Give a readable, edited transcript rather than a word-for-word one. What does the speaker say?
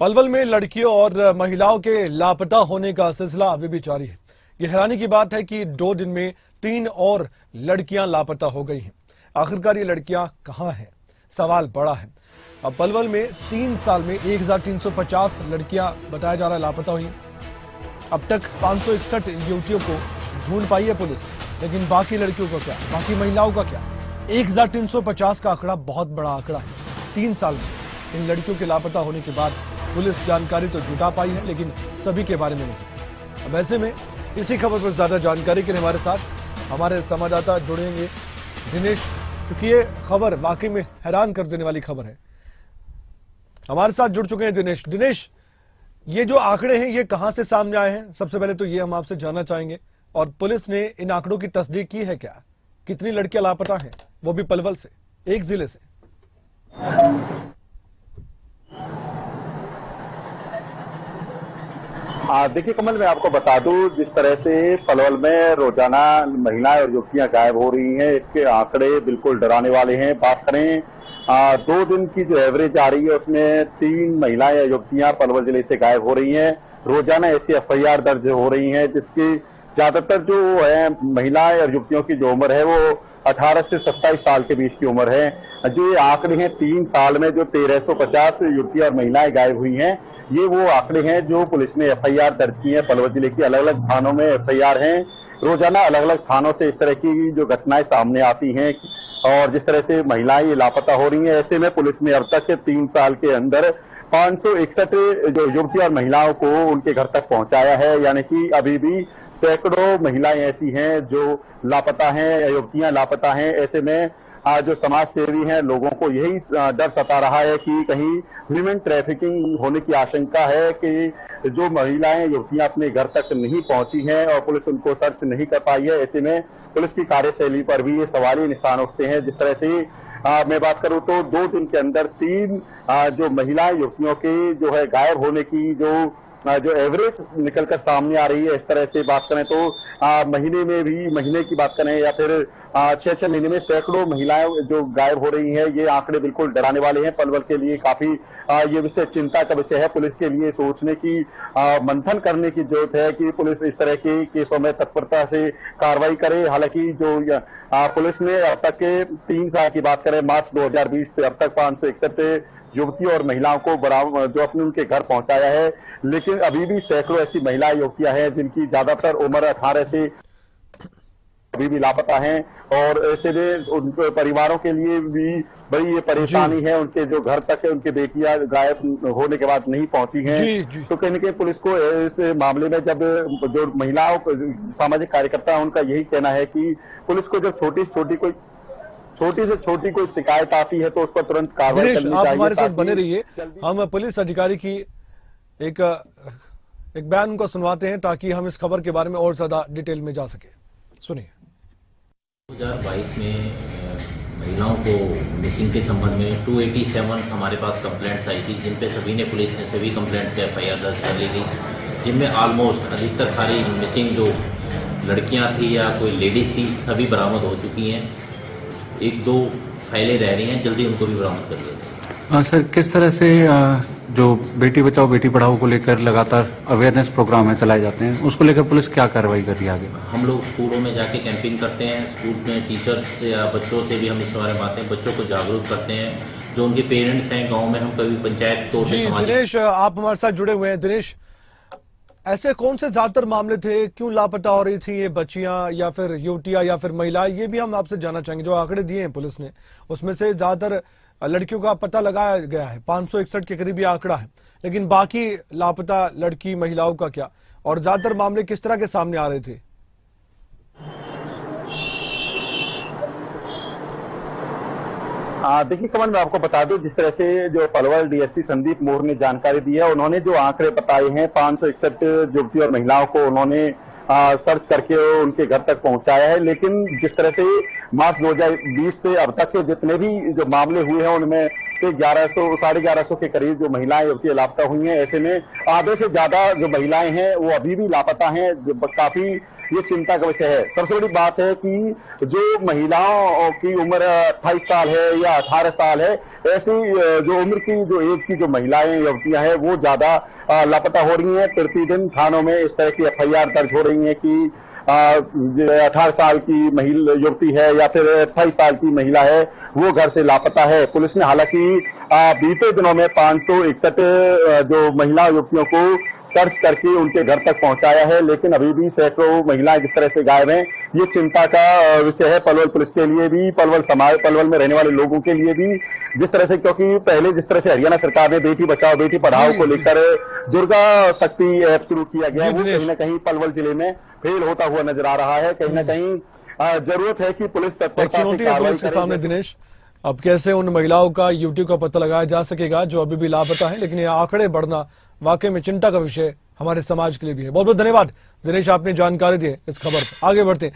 पलवल में लड़कियों और महिलाओं के लापता होने का सिलसिला अभी भी जारी है। ये हैरानी की बात है कि 2 दिन में 3 और लड़कियां लापता हो गई हैं। आखिरकार ये लड़कियां कहां हैं? सवाल बड़ा है। अब पलवल में 3 साल में 1350 लड़कियां बताया जा रहा है लापता हुई। अब तक 561 युवतियों को ढूंढ पाई है पुलिस, लेकिन बाकी लड़कियों का क्या, बाकी महिलाओं का क्या? 1350 का आंकड़ा बहुत बड़ा आंकड़ा है। 3 साल में इन लड़कियों के लापता होने के बाद पुलिस जानकारी तो जुटा पाई है, लेकिन सभी के बारे में नहीं। अब ऐसे में इसी खबर पर ज्यादा जानकारी के लिए हमारे साथ हमारे संवाददाता जुड़ेंगे दिनेश, क्योंकि ये खबर वाकई में हैरान कर देने वाली खबर है। हमारे साथ जुड़ चुके हैं दिनेश। दिनेश, ये जो आंकड़े हैं ये कहां से सामने आए हैं? सबसे पहले तो ये हम आपसे जानना चाहेंगे। और पुलिस ने इन आंकड़ों की तस्दीक की है क्या? कितनी लड़कियां लापता हैं, वो भी पलवल से, एक जिले से? देखिए कमल, मैं आपको बता दूं, जिस तरह से पलवल में रोजाना महिलाएं और युवतियां गायब हो रही हैं, इसके आंकड़े बिल्कुल डराने वाले हैं। बात करें 2 दिन की जो एवरेज आ रही है, उसमें 3 महिलाएं या युवतियां पलवल जिले से गायब हो रही हैं। रोजाना ऐसी FIR दर्ज हो रही हैं, जिसकी ज्यादातर जो है महिलाएं और युवतियों की जो उम्र है वो 18 से 27 साल के बीच की उम्र है। जो ये आंकड़े हैं, 3 साल में जो 1350 युवतियां और महिलाएं गायब हुई हैं, ये वो आंकड़े हैं जो पुलिस ने FIR दर्ज की है। पलवल जिले की अलग अलग थानों में FIR हैं। रोजाना अलग अलग थानों से इस तरह की जो घटनाएं सामने आती हैं और जिस तरह से महिलाएं ये लापता हो रही हैं, ऐसे में पुलिस ने अब तक 3 साल के अंदर 561 जो युवती और महिलाओं को उनके घर तक पहुंचाया है। यानी कि अभी भी सैकड़ों महिलाएं ऐसी हैं जो लापता हैं, युवतियां लापता हैं। ऐसे में जो समाज सेवी हैं, लोगों को यही डर सता रहा है कि कहीं ह्यूमन ट्रैफिकिंग होने की आशंका है कि जो महिलाएं युवतियां अपने घर तक नहीं पहुंची हैं और पुलिस उनको सर्च नहीं कर पाई है। ऐसे में पुलिस की कार्यशैली पर भी ये सवाली निशान उठते हैं। जिस तरह से मैं बात करूं तो 2 दिन के अंदर 3 जो महिलाएं युवतियों के जो है गायब होने की जो एवरेज निकलकर सामने आ रही है, इस तरह से बात करें तो महीने की बात करें या फिर 6 महीने में सैकड़ों महिलाएं जो गायब हो रही हैं, ये आंकड़े बिल्कुल डराने वाले हैं। पलवल के लिए काफी ये विषय चिंता का विषय है। पुलिस के लिए सोचने की, मंथन करने की जरूरत है कि पुलिस इस तरह के केसों में तत्परता से कार्रवाई करे। हालांकि जो पुलिस ने अब तक के 3 साल की बात करें, मार्च 2020 से अब तक 561 युवतियों और महिलाओं को जो अपने उनके घर पहुंचाया है, लेकिन अभी भी सैकड़ों ऐसी महिलाएं युवतियां हैं जिनकी ज्यादातर उम्र 18 से अभी भी लापता हैं। और ऐसे में उनके परिवारों के लिए भी बड़ी ये परेशानी है। उनके जो घर तक है, उनकी बेटियां गायब होने के बाद नहीं पहुंची हैं। तो कहीं न कहीं पुलिस को इस मामले में, जब जो महिलाओं सामाजिक कार्यकर्ता है, उनका यही कहना है कि पुलिस को जब छोटी से छोटी कोई शिकायत आती है तो उस पर तुरंत कार्रवाई करनी चाहिए। आप हमारे साथ बने रहिए, हम पुलिस अधिकारी की एक बयान उनका सुनवाते हैं ताकि हम इस खबर के बारे में और ज्यादा डिटेल में जा सके। सुनिए। 2022 में महिलाओं को मिसिंग के संबंध में 287 हमारे पास कंप्लेंट्स आई थी, जिन पे पुलिस ने सभी कंप्लेंट्स के FIR दर्ज कर ली थी, जिनमें ऑलमोस्ट अधिकतर सारी मिसिंग जो लड़कियां थी या कोई लेडीज थी, सभी बरामद हो चुकी हैं। 1-2 फाइलें रह रही हैं, जल्दी उनको भी बरामद कर लिया जाए। सर, किस तरह से जो बेटी बचाओ बेटी पढ़ाओ को लेकर लगातार अवेयरनेस प्रोग्राम है चलाए जाते हैं, उसको लेकर पुलिस क्या कार्रवाई कर रही है आगे? हम लोग स्कूलों में जाके कैंपिंग करते हैं, स्कूल में टीचर्स या बच्चों से भी हम इस बारे में बातें, बच्चों को जागरूक करते हैं। जो उनके पेरेंट्स हैं गाँव में, हम कभी पंचायत तौर से। दिनेश, आप हमारे साथ जुड़े हुए हैं। दिनेश, ऐसे कौन से ज्यादातर मामले थे? क्यों लापता हो रही थी ये बच्चियां या फिर युवतियां या फिर महिलाएं? ये भी हम आपसे जानना चाहेंगे। जो आंकड़े दिए हैं पुलिस ने, उसमें से ज्यादातर लड़कियों का पता लगाया गया है, 561 के करीब ये आंकड़ा है, लेकिन बाकी लापता लड़की महिलाओं का क्या? और ज्यादातर मामले किस तरह के सामने आ रहे थे? देखिए कमल, मैं आपको बता दूं, जिस तरह से जो पलवल DSP संदीप मोर ने जानकारी दी है, उन्होंने जो आंकड़े बताए हैं, 561 युवती और महिलाओं को उन्होंने सर्च करके उनके घर तक पहुंचाया है। लेकिन जिस तरह से मार्च 2020 से अब तक के जितने भी जो मामले हुए हैं, उनमें के 1100-1150 के करीब जो महिलाएं युवतियां लापता हुई हैं। ऐसे में आधे से ज्यादा जो महिलाएं हैं वो अभी भी लापता हैं, काफी ये चिंता का विषय है। सबसे बड़ी बात है कि जो महिलाओं की उम्र 28 साल है या 18 साल है, ऐसी जो उम्र की जो एज की जो महिलाएं युवतियां हैं वो ज्यादा लापता हो रही हैं। प्रतिदिन थानों में इस तरह की FIR दर्ज हो रही है कि 18 साल की महिला युवती है या फिर 28 साल की महिला है वो घर से लापता है। पुलिस ने हालांकि बीते दिनों में 561 जो महिला युवतियों को सर्च करके उनके घर तक पहुंचाया है, लेकिन अभी भी सैकड़ों महिलाएं जिस तरह से गायब हैं, ये चिंता का विषय है पलवल पुलिस के लिए भी, पलवल समाज, पलवल में रहने वाले लोगों के लिए भी। जिस तरह से, क्योंकि पहले जिस तरह से हरियाणा सरकार ने बेटी बचाओ बेटी पढ़ाओ को लेकर दुर्गा शक्ति ऐप शुरू किया गया, वो कहीं ना कहीं पलवल जिले में फेल होता हुआ नजर आ रहा है। कहीं ना कहीं जरूरत है कि पुलिस तत्परता से कार्रवाई के सामने। दिनेश, अब कैसे उन महिलाओं का, युवतियों का पता लगाया जा सकेगा जो अभी भी लापता है, लेकिन ये आंकड़े बढ़ना वाकई में चिंता का विषय हमारे समाज के लिए भी है। बहुत बहुत धन्यवाद दिनेश, आपने जानकारी दी इस खबर पर। आगे बढ़ते हैं।